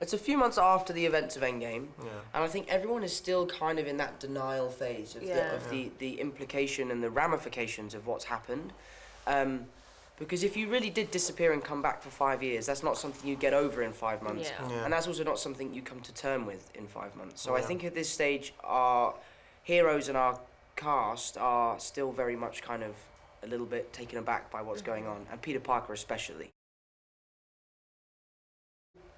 It's a few months after the events of Endgame, and I think everyone is still kind of in that denial phase of, the implication and the ramifications of what's happened. Because if you really did disappear and come back for 5 years, that's not something you get over in 5 months. And that's also not something you come to term with in 5 months. So I think at this stage, our heroes and our cast are still very much kind of a little bit taken aback by what's going on, and Peter Parker especially.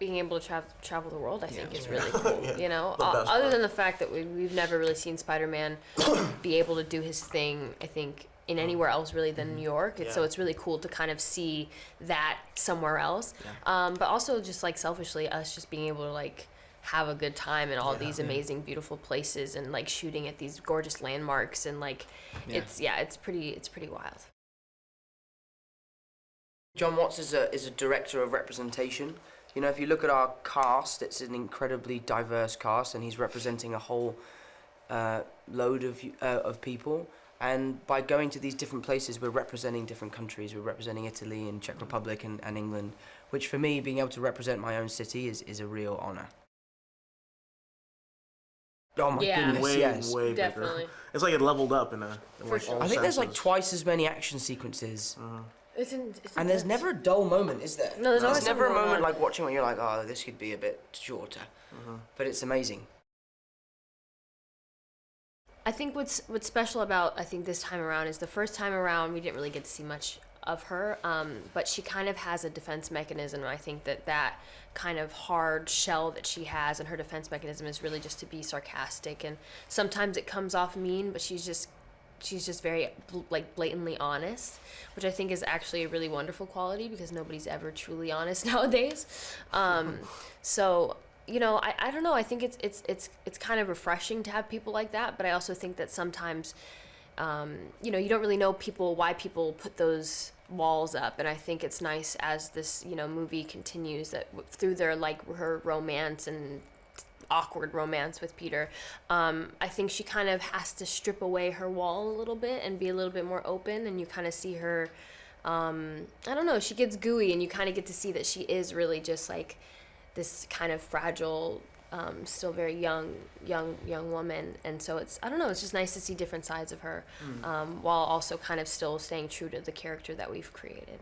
Being able to travel the world, I think, is really cool. You know, other than the fact that we've never really seen Spider-Man be able to do his thing, I think, in anywhere else really than New York. So it's really cool to kind of see that somewhere else. But also just like selfishly, us just being able to like have a good time in all these amazing, beautiful places and like shooting at these gorgeous landmarks and like it's pretty wild. John Watts is a director of representation. You know, if you look at our cast, it's an incredibly diverse cast, and he's representing a whole load of people. And by going to these different places, we're representing different countries. We're representing Italy and Czech Republic and England, which for me, being able to represent my own city is a real honor. Oh my goodness, way definitely bigger. It's like it leveled up in For sure. I think there's like twice as many action sequences. And there's never a dull moment, is there? No, there's never a moment like watching when you're like, oh, this could be a bit shorter. But it's amazing. I think what's special about this time around is the first time around we didn't really get to see much of her, but she kind of has a defense mechanism. And I think that kind of hard shell that she has, and her defense mechanism is really just to be sarcastic, and sometimes it comes off mean, but she's just very like blatantly honest, which I think is actually a really wonderful quality because nobody's ever truly honest nowadays. So you know, I don't know. I think it's kind of refreshing to have people like that, but I also think that sometimes, you know, you don't really know why people put those walls up, and I think it's nice as this, you know, movie continues that through their her romance and awkward romance with Peter, I think she kind of has to strip away her wall a little bit and be a little bit more open, and you kind of see her, I don't know, she gets gooey, and you kind of get to see that she is really just like this kind of fragile, still very young woman, and so it's, I don't know, it's just nice to see different sides of her, while also kind of still staying true to the character that we've created.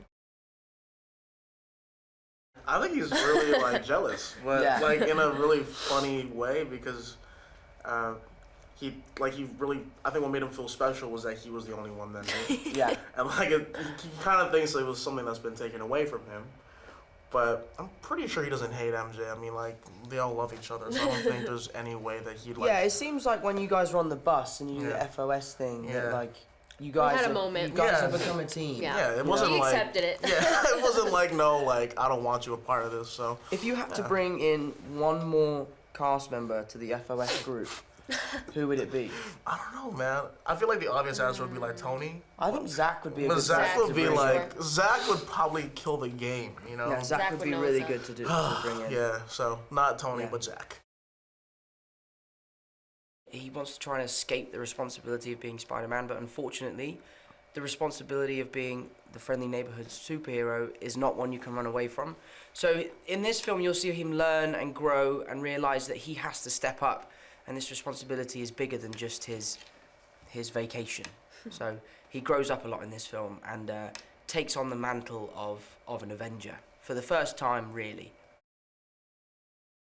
I think he's really like jealous, but like in a really funny way, because he really, I think what made him feel special was that he was the only one that knew. And like he kind of thinks it was something that's been taken away from him. But I'm pretty sure he doesn't hate MJ. I mean, like, they all love each other, so I don't think there's any way that he'd like... Yeah, it seems like when you guys were on the bus and you do the FOS thing, that, like, you guys had a moment. You guys have become a team. Yeah, it wasn't like... He accepted it. Yeah, it wasn't like, no, like, I don't want you a part of this, so... If you had to bring in one more cast member to the FOS group, who would it be? I don't know, man. I feel like the obvious answer would be like Tony. I think Zach would be a good Zach would be like... Zach would probably kill the game, you know? Yeah, Zach would be really good to bring in. Yeah, so not Tony, but Zach. He wants to try and escape the responsibility of being Spider-Man, but unfortunately, the responsibility of being the friendly neighborhood superhero is not one you can run away from. So in this film, you'll see him learn and grow and realize that he has to step up, and this responsibility is bigger than just his vacation. So he grows up a lot in this film and takes on the mantle of an Avenger for the first time, really.